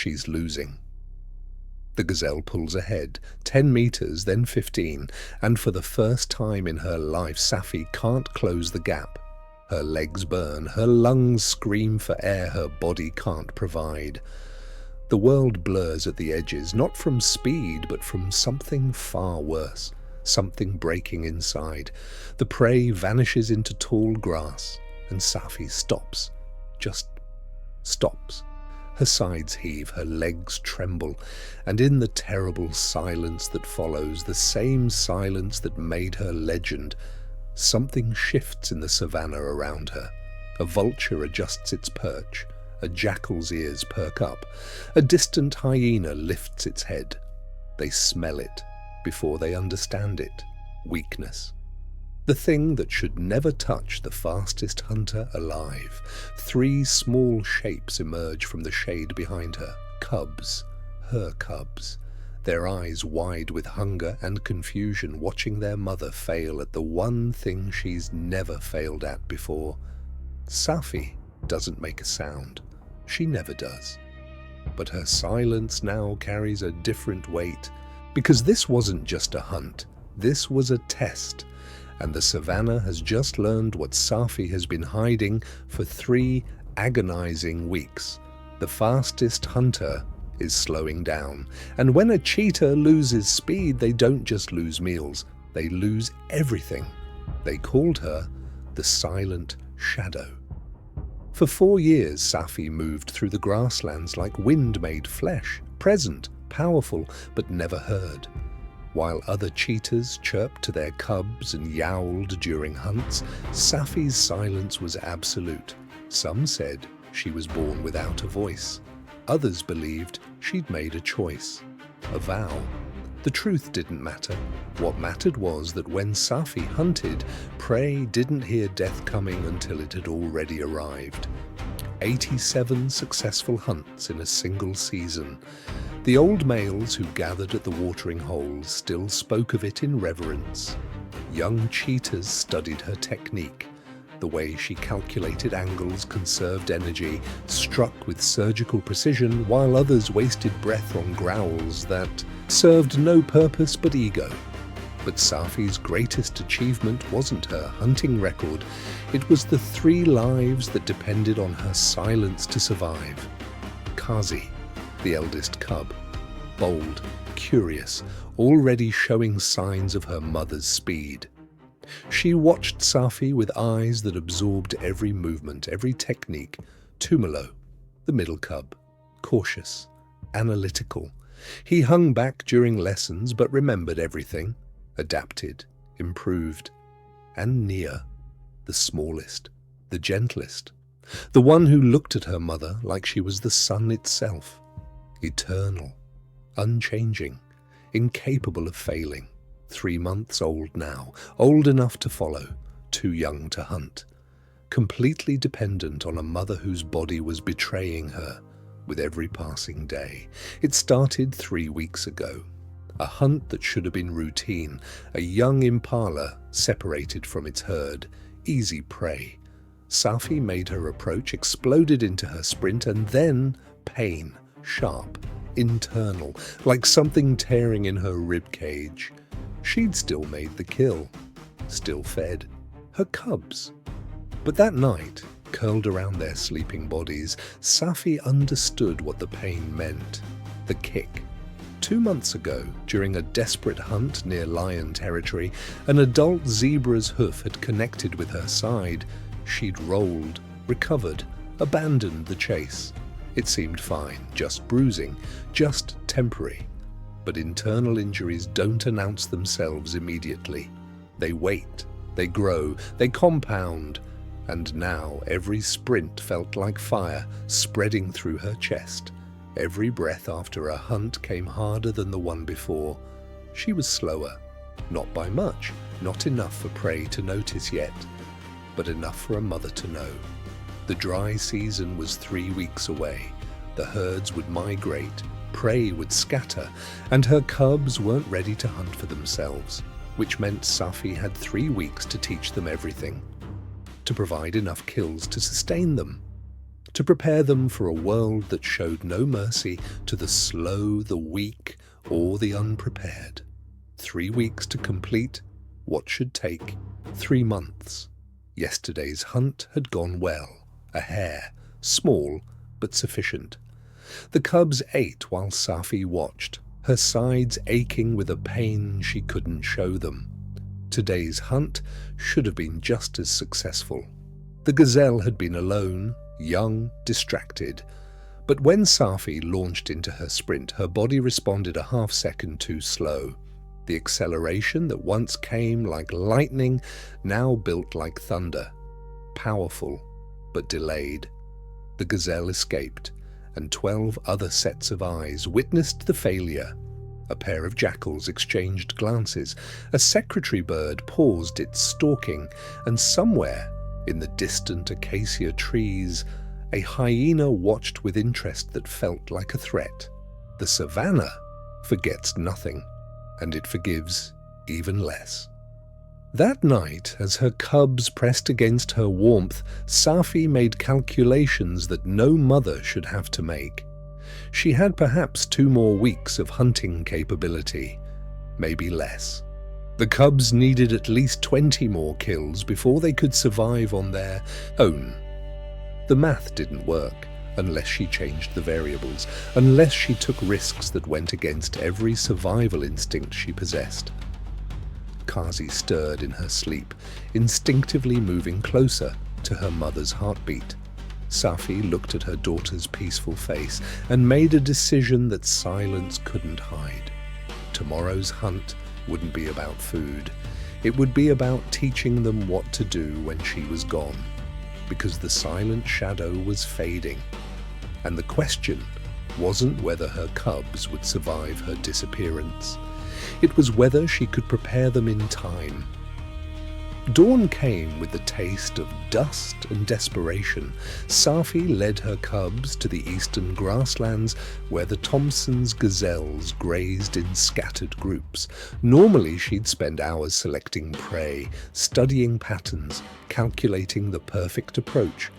She's losing. The gazelle pulls ahead, 10 meters, then 15, and for the first time in her life, Safi can't close the gap. Her legs burn, her lungs scream for air her body can't provide. The world blurs at the edges, not from speed, but from something far worse, something breaking inside. The prey vanishes into tall grass, and Safi stops, just stops. Her sides heave, her legs tremble, and in the terrible silence that follows, the same silence that made her legend, something shifts in the savanna around her. A vulture adjusts its perch, a jackal's ears perk up, a distant hyena lifts its head. They smell it before they understand it. Weakness. The thing that should never touch the fastest hunter alive. 3 small shapes emerge from the shade behind her. Cubs. Her cubs. Their eyes wide with hunger and confusion, watching their mother fail at the one thing she's never failed at before. Safi doesn't make a sound. She never does. But her silence now carries a different weight, because this wasn't just a hunt. This was a test. And the savanna has just learned what Safi has been hiding for 3 agonizing weeks. The fastest hunter is slowing down. And when a cheetah loses speed, they don't just lose meals, they lose everything. They called her the Silent Shadow. For 4 years, Safi moved through the grasslands like wind-made flesh, present, powerful, but never heard. While other cheetahs chirped to their cubs and yowled during hunts, Safi's silence was absolute. Some said she was born without a voice. Others believed she'd made a choice, a vow. The truth didn't matter. What mattered was that when Safi hunted, prey didn't hear death coming until it had already arrived. 87 successful hunts in a single season. The old males who gathered at the watering holes still spoke of it in reverence. Young cheetahs studied her technique, the way she calculated angles, conserved energy, struck with surgical precision, while others wasted breath on growls that served no purpose but ego. But Safi's greatest achievement wasn't her hunting record. It was the 3 lives that depended on her silence to survive. Kazi, the eldest cub, bold, curious, already showing signs of her mother's speed. She watched Safi with eyes that absorbed every movement, every technique. Tumalo, the middle cub, cautious, analytical. He hung back during lessons but remembered everything, adapted, improved. And Nia, the smallest, the gentlest, the one who looked at her mother like she was the sun itself, eternal, unchanging, incapable of failing. 3 months old now, old enough to follow, too young to hunt, completely dependent on a mother whose body was betraying her with every passing day. It started 3 weeks ago. A hunt that should have been routine, a young impala separated from its herd, easy prey. Safi made her approach, exploded into her sprint, and then pain, sharp, internal, like something tearing in her rib cage. She'd still made the kill, still fed her cubs. But that night, curled around their sleeping bodies, Safi understood what the pain meant. The kick. 2 months ago, during a desperate hunt near lion territory, an adult zebra's hoof had connected with her side. She'd rolled, recovered, abandoned the chase. It seemed fine, just bruising, just temporary. But internal injuries don't announce themselves immediately. They wait, they grow, they compound. And now every sprint felt like fire spreading through her chest. Every breath after a hunt came harder than the one before. She was slower, not by much, not enough for prey to notice yet, but enough for a mother to know. The dry season was 3 weeks away. The herds would migrate, prey would scatter, and her cubs weren't ready to hunt for themselves, which meant Safi had 3 weeks to teach them everything, to provide enough kills to sustain them. to prepare them for a world that showed no mercy to the slow, the weak, or the unprepared. 3 weeks to complete what should take 3 months. Yesterday's hunt had gone well. A hare, small but sufficient. The cubs ate while Safi watched, her sides aching with a pain she couldn't show them. Today's hunt should have been just as successful. The gazelle had been alone, young, distracted. But when Safi launched into her sprint, her body responded a half-second too slow. The acceleration that once came like lightning now built like thunder. Powerful, but delayed. The gazelle escaped, and 12 other sets of eyes witnessed the failure. A pair of jackals exchanged glances, a secretary bird paused its stalking, and somewhere, in the distant acacia trees, a hyena watched with interest that felt like a threat. The Savanna forgets nothing, and it forgives even less. That night, as her cubs pressed against her warmth, Safi made calculations that no mother should have to make. She had perhaps 2 more weeks of hunting capability, maybe less. The cubs needed at least 20 more kills before they could survive on their own. The math didn't work unless she changed the variables, unless she took risks that went against every survival instinct she possessed. Kazi stirred in her sleep, instinctively moving closer to her mother's heartbeat. Safi looked at her daughter's peaceful face and made a decision that silence couldn't hide. Tomorrow's hunt wouldn't be about food. It would be about teaching them what to do when she was gone, because the silent shadow was fading. And the question wasn't whether her cubs would survive her disappearance. It was whether she could prepare them in time. Dawn came with the taste of dust and desperation. Safi led her cubs to the eastern grasslands where the Thompson's gazelles grazed in scattered groups. Normally she'd spend hours selecting prey, studying patterns, calculating the perfect approach.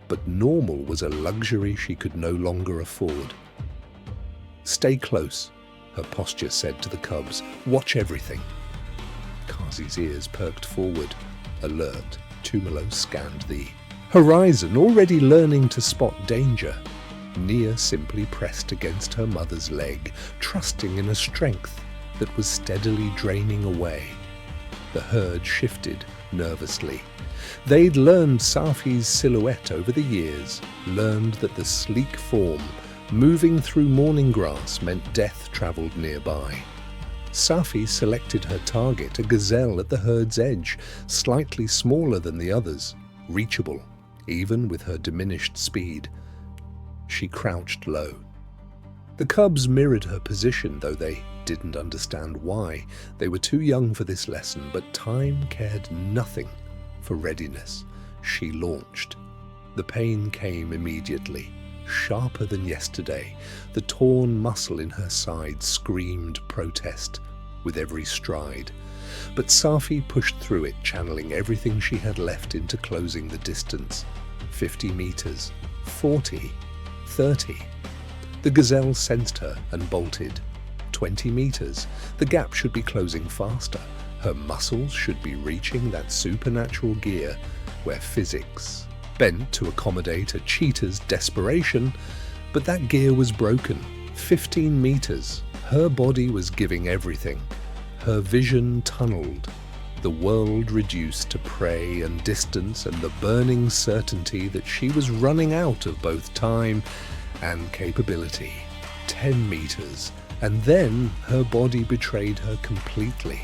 But normal was a luxury she could no longer afford. "Stay close," her posture said to the cubs. "Watch everything." Kazi's ears perked forward. Alert, Tumalo scanned the horizon, already learning to spot danger. Nia simply pressed against her mother's leg, trusting in a strength that was steadily draining away. The herd shifted nervously. They'd learned Safi's silhouette over the years, learned that the sleek form moving through morning grass meant death travelled nearby. Safi selected her target, a gazelle at the herd's edge, slightly smaller than the others, reachable, even with her diminished speed. She crouched low. The cubs mirrored her position, though they didn't understand why. They were too young for this lesson, but time cared nothing for readiness. She launched. The pain came immediately. Sharper than yesterday, the torn muscle in her side screamed protest with every stride. But Safi pushed through it, channeling everything she had left into closing the distance. 50 meters, 40, 30. The gazelle sensed her and bolted. 20 meters. The gap should be closing faster. Her muscles should be reaching that supernatural gear where physics bent to accommodate a cheetah's desperation, but that gear was broken. 15 meters. Her body was giving everything. Her vision tunneled. The world reduced to prey and distance and the burning certainty that she was running out of both time and capability. 10 meters. And then her body betrayed her completely.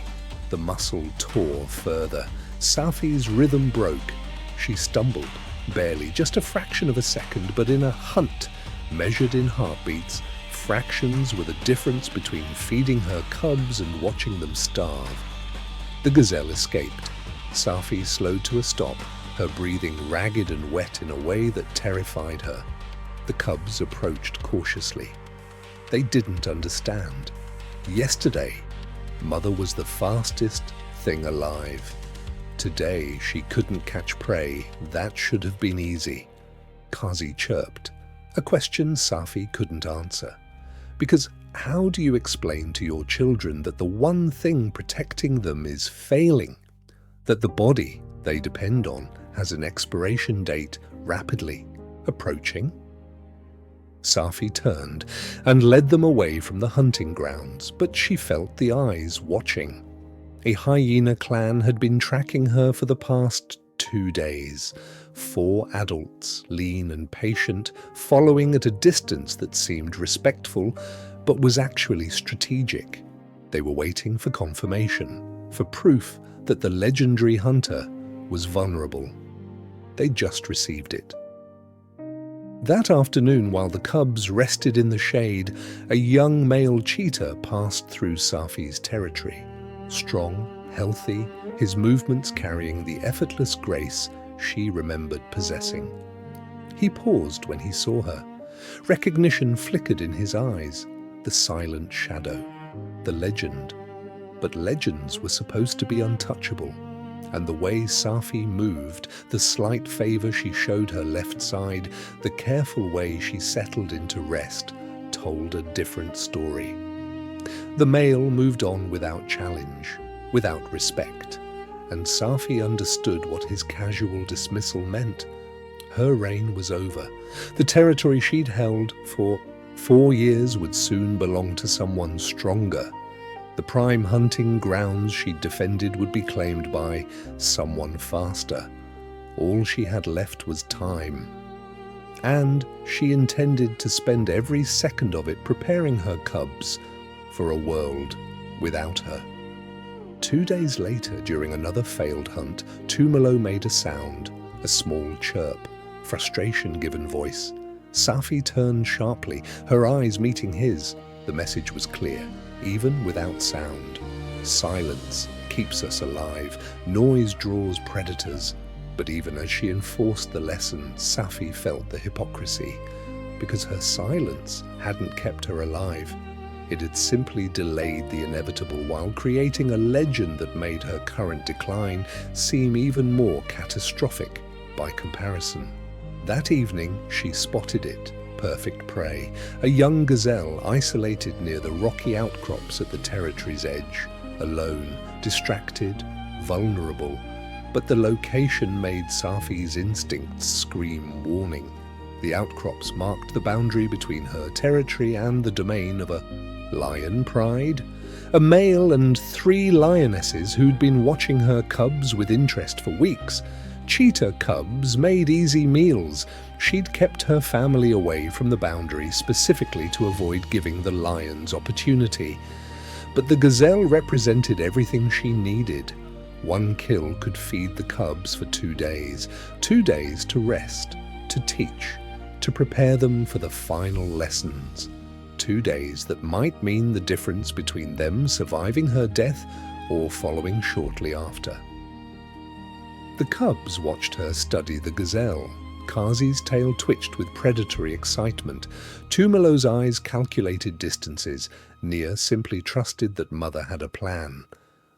The muscle tore further. Safi's rhythm broke. She stumbled. Barely, just a fraction of a second, but in a hunt, measured in heartbeats, fractions were the difference between feeding her cubs and watching them starve. The gazelle escaped. Safi slowed to a stop, her breathing ragged and wet in a way that terrified her. The cubs approached cautiously. They didn't understand. Yesterday, Mother was the fastest thing alive. Today, she couldn't catch prey. That should have been easy. Kazi chirped, a question Safi couldn't answer. Because how do you explain to your children that the one thing protecting them is failing? That the body they depend on has an expiration date rapidly approaching? Safi turned and led them away from the hunting grounds, but she felt the eyes watching. A hyena clan had been tracking her for the past 2 days. 4 adults, lean and patient, following at a distance that seemed respectful, but was actually strategic. They were waiting for confirmation, for proof that the legendary hunter was vulnerable. They just received it. That afternoon, while the cubs rested in the shade, a young male cheetah passed through Safi's territory. Strong, healthy, his movements carrying the effortless grace she remembered possessing. He paused when he saw her. Recognition flickered in his eyes. The silent shadow, the legend. But legends were supposed to be untouchable. And the way Safi moved, the slight favor she showed her left side, the careful way she settled into rest, told a different story. The male moved on without challenge, without respect, and Safi understood what his casual dismissal meant. Her reign was over. The territory she'd held for 4 years would soon belong to someone stronger. The prime hunting grounds she'd defended would be claimed by someone faster. All she had left was time. And she intended to spend every second of it preparing her cubs for a world without her. 2 days later, during another failed hunt, Tumalo made a sound, a small chirp, frustration-given voice. Safi turned sharply, her eyes meeting his. The message was clear. Even without sound. Silence keeps us alive. Noise draws predators. But even as she enforced the lesson, Safi felt the hypocrisy. Because her silence hadn't kept her alive. It had simply delayed the inevitable while creating a legend that made her current decline seem even more catastrophic by comparison. That evening, she spotted it. Perfect prey, a young gazelle isolated near the rocky outcrops at the territory's edge, alone, distracted, vulnerable. But the location made Safi's instincts scream warning. The outcrops marked the boundary between her territory and the domain of a lion pride, a male and 3 lionesses who'd been watching her cubs with interest for weeks. Cheetah cubs made easy meals. She'd kept her family away from the boundary specifically to avoid giving the lions opportunity. But the gazelle represented everything she needed. 1 kill could feed the cubs for 2 days. 2 days to rest, to teach, to prepare them for the final lessons. 2 days that might mean the difference between them surviving her death or following shortly after. The cubs watched her study the gazelle. Kazi's tail twitched with predatory excitement. Tumalo's eyes calculated distances. Nia simply trusted that Mother had a plan.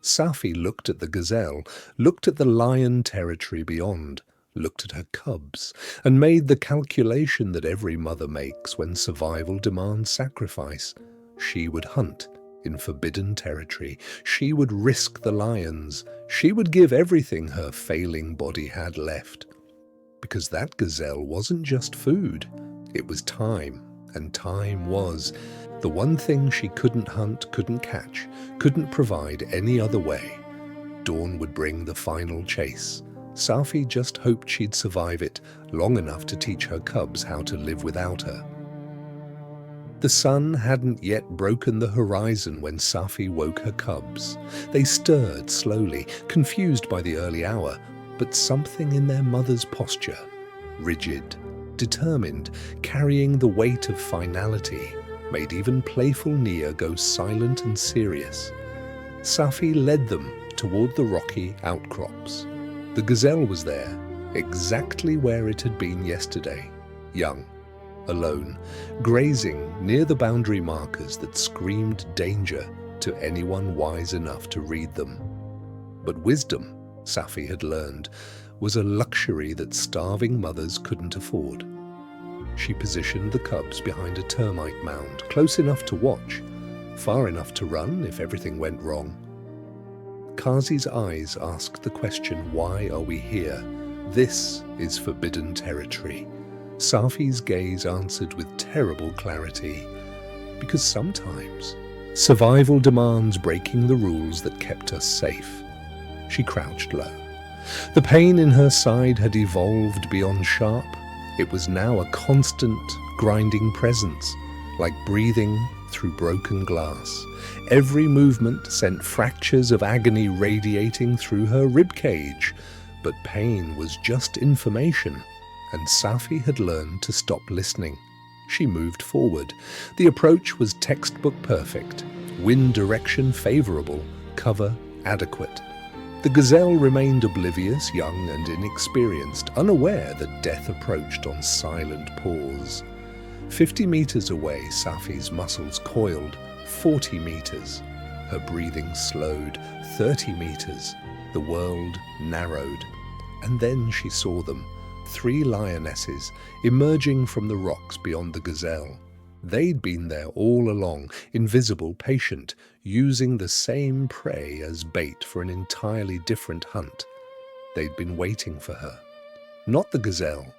Safi looked at the gazelle, looked at the lion territory beyond, looked at her cubs, and made the calculation that every mother makes when survival demands sacrifice. She would hunt in forbidden territory. She would risk the lions. She would give everything her failing body had left. Because that gazelle wasn't just food. It was time, and time was the one thing she couldn't hunt, couldn't catch, couldn't provide any other way. Dawn would bring the final chase. Safi just hoped she'd survive it long enough to teach her cubs how to live without her. The sun hadn't yet broken the horizon when Safi woke her cubs. They stirred slowly, confused by the early hour, but something in their mother's posture, rigid, determined, carrying the weight of finality, made even playful Nia go silent and serious. Safi led them toward the rocky outcrops. The gazelle was there, exactly where it had been yesterday, young, alone, grazing near the boundary markers that screamed danger to anyone wise enough to read them. But wisdom, Safi had learned, was a luxury that starving mothers couldn't afford. She positioned the cubs behind a termite mound, close enough to watch, far enough to run if everything went wrong. Kazi's eyes asked the question, "Why are we here? This is forbidden territory." Safi's gaze answered with terrible clarity, "Because sometimes survival demands breaking the rules that kept us safe." She crouched low. The pain in her side had evolved beyond sharp. It was now a constant, grinding presence, like breathing through broken glass. Every movement sent fractures of agony radiating through her ribcage. But pain was just information, and Safi had learned to stop listening. She moved forward. The approach was textbook perfect. Wind direction favorable, cover adequate. The gazelle remained oblivious, young and inexperienced, unaware that death approached on silent paws. 50 meters away, Safi's muscles coiled. 40 meters. Her breathing slowed. 30 meters. The world narrowed. And then she saw them, 3 lionesses, emerging from the rocks beyond the gazelle. They'd been there all along, invisible, patient, using the same prey as bait for an entirely different hunt. They'd been waiting for her. Not the gazelle.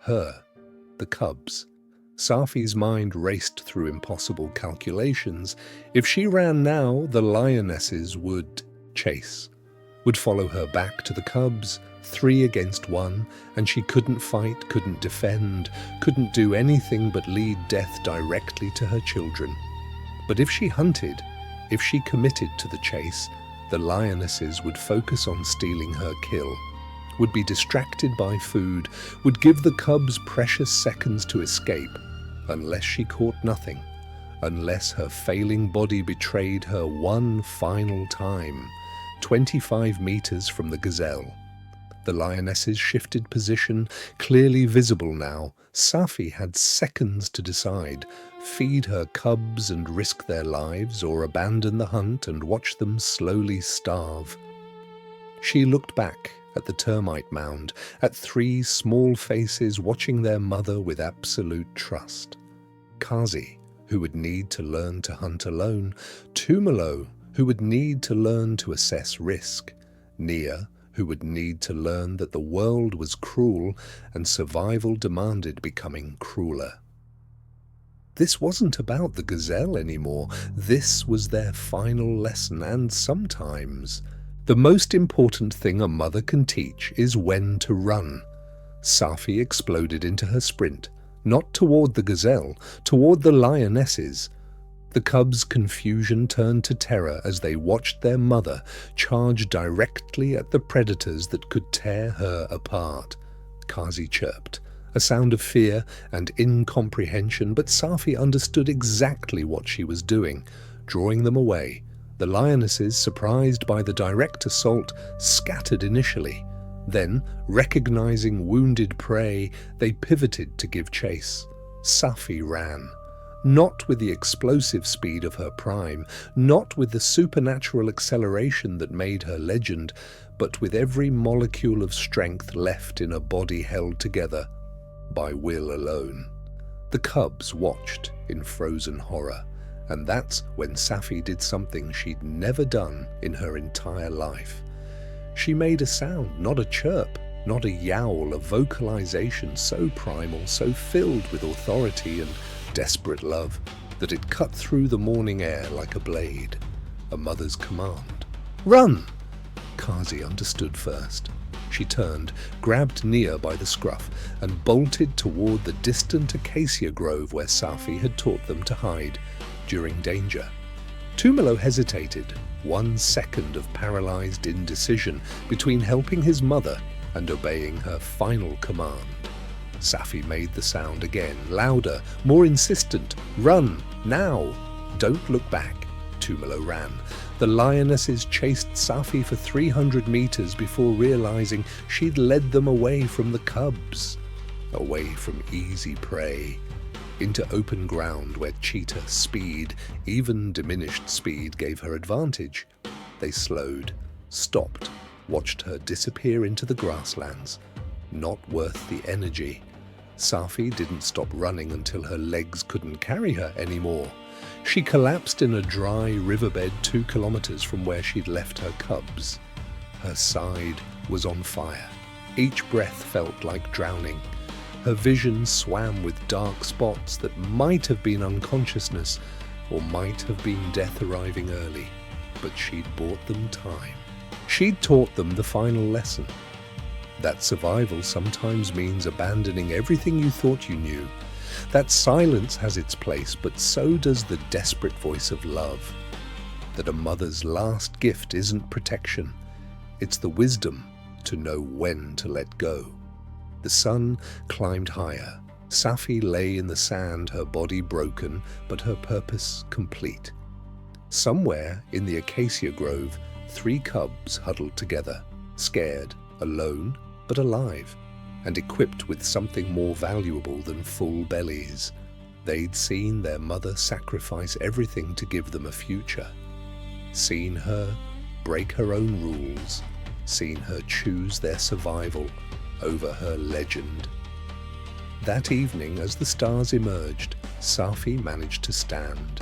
Her. The cubs. Safi's mind raced through impossible calculations. If she ran now, the lionesses would chase, would follow her back to the cubs, 3 against 1, and she couldn't fight, couldn't defend, couldn't do anything but lead death directly to her children. But if she hunted, if she committed to the chase, the lionesses would focus on stealing her kill, would be distracted by food, would give the cubs precious seconds to escape, unless she caught nothing, unless her failing body betrayed her one final time, 25 meters from the gazelle. The lionesses shifted position, clearly visible now. Safi had seconds to decide, feed her cubs and risk their lives, or abandon the hunt and watch them slowly starve. She looked back at the termite mound, at 3 small faces watching their mother with absolute trust. Kazi, who would need to learn to hunt alone. Tumalo, who would need to learn to assess risk. Nia, who would need to learn that the world was cruel and survival demanded becoming crueler. This wasn't about the gazelle anymore. This was their final lesson, and sometimes the most important thing a mother can teach is when to run. Safi exploded into her sprint, not toward the gazelle, toward the lionesses. The cubs' confusion turned to terror as they watched their mother charge directly at the predators that could tear her apart. Kazi chirped, a sound of fear and incomprehension, but Safi understood exactly what she was doing, drawing them away. The lionesses, surprised by the direct assault, scattered initially. Then, recognizing wounded prey, they pivoted to give chase. Safi ran. Not with the explosive speed of her prime, not with the supernatural acceleration that made her legend, but with every molecule of strength left in a body held together by will alone. The cubs watched in frozen horror, and that's when Safi did something she'd never done in her entire life. She made a sound, not a chirp, not a yowl, a vocalization so primal, so filled with authority and desperate love, that it cut through the morning air like a blade. A mother's command. "Run!" Kazi understood first. She turned, grabbed Nia by the scruff, and bolted toward the distant acacia grove where Safi had taught them to hide during danger. Tumalo hesitated, 1 second of paralyzed indecision between helping his mother and obeying her final command. Safi made the sound again, louder, more insistent. "Run, now! Don't look back." Tumalo ran. The lionesses chased Safi for 300 meters before realizing she'd led them away from the cubs, away from easy prey, into open ground where Cheetah speed, even diminished speed, gave her advantage. They slowed, stopped, watched her disappear into the grasslands. Not worth the energy. Safi didn't stop running until her legs couldn't carry her anymore. She collapsed in a dry riverbed 2 kilometers from where she'd left her cubs. Her side was on fire. Each breath felt like drowning. Her vision swam with dark spots that might have been unconsciousness or might have been death arriving early. But she'd bought them time. She'd taught them the final lesson. That survival sometimes means abandoning everything you thought you knew. That silence has its place, but so does the desperate voice of love. That a mother's last gift isn't protection. It's the wisdom to know when to let go. The sun climbed higher. Safi lay in the sand, her body broken, but her purpose complete. Somewhere in the acacia grove, 3 cubs huddled together, scared, alone, but alive, and equipped with something more valuable than full bellies. They'd seen their mother sacrifice everything to give them a future. Seen her break her own rules. Seen her choose their survival over her legend. That evening, as the stars emerged, Safi managed to stand.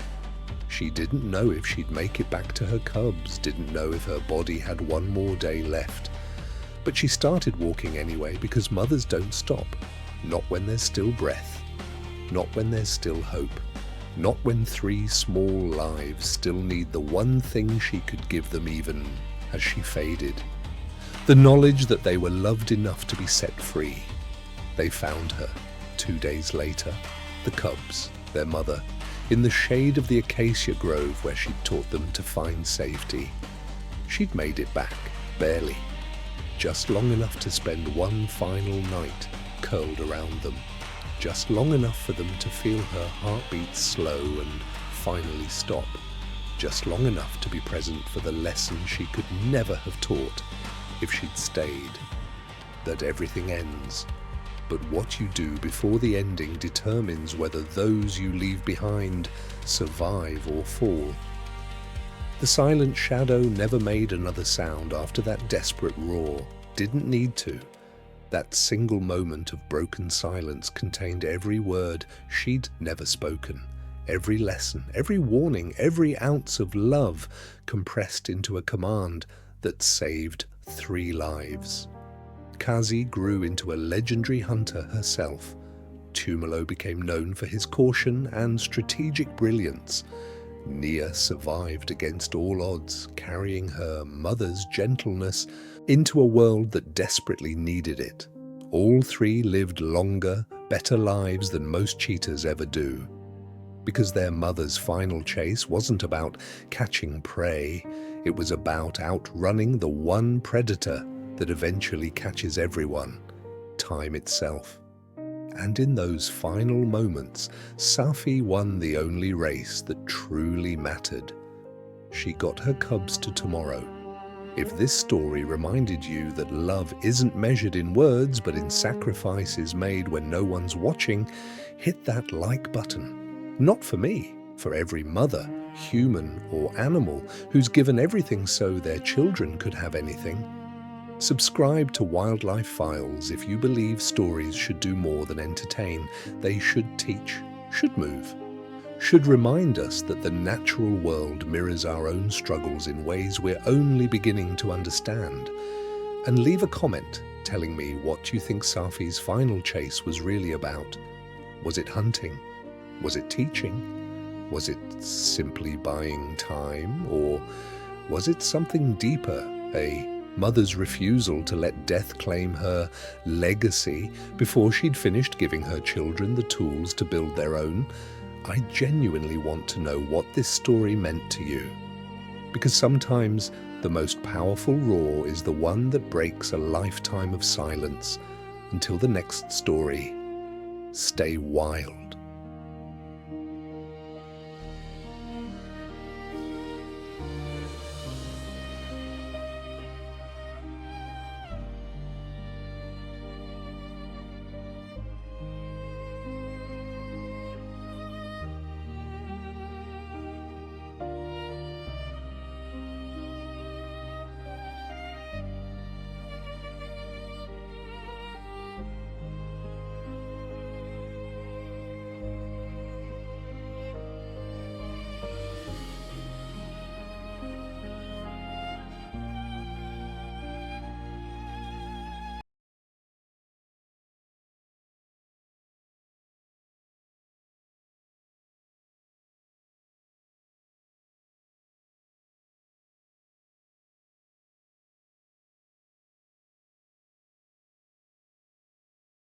She didn't know if she'd make it back to her cubs, didn't know if her body had one more day left. But she started walking anyway, because mothers don't stop. Not when there's still breath. Not when there's still hope. Not when 3 small lives still need the one thing she could give them, even as she faded. The knowledge that they were loved enough to be set free. They found her, 2 days later, the cubs, their mother, in the shade of the acacia grove where she'd taught them to find safety. She'd made it back, barely. Just long enough to spend one final night curled around them. Just long enough for them to feel her heartbeat slow and finally stop. Just long enough to be present for the lesson she could never have taught if she'd stayed. That everything ends, but what you do before the ending determines whether those you leave behind survive or fall. The silent shadow never made another sound after that desperate roar. Didn't need to. That single moment of broken silence contained every word she'd never spoken, every lesson, every warning, every ounce of love compressed into a command that saved 3 lives. Kazi grew into a legendary hunter herself. Tumalo became known for his caution and strategic brilliance. Nia survived against all odds, carrying her mother's gentleness into a world that desperately needed it. All 3 lived longer, better lives than most cheetahs ever do. Because their mother's final chase wasn't about catching prey, it was about outrunning the one predator that eventually catches everyone, time itself. And in those final moments, Safi won the only race that truly mattered. She got her cubs to tomorrow. If this story reminded you that love isn't measured in words but in sacrifices made when no one's watching, hit that like button. Not for me, for every mother, human or animal, who's given everything so their children could have anything. Subscribe to Wildlife Files if you believe stories should do more than entertain. They should teach, should move, should remind us that the natural world mirrors our own struggles in ways we're only beginning to understand. And leave a comment telling me what you think Safi's final chase was really about. Was it hunting? Was it teaching? Was it simply buying time? Or was it something deeper, a mother's refusal to let death claim her legacy before she'd finished giving her children the tools to build their own? I genuinely want to know what this story meant to you. Because sometimes the most powerful roar is the one that breaks a lifetime of silence. Until the next story, stay wild.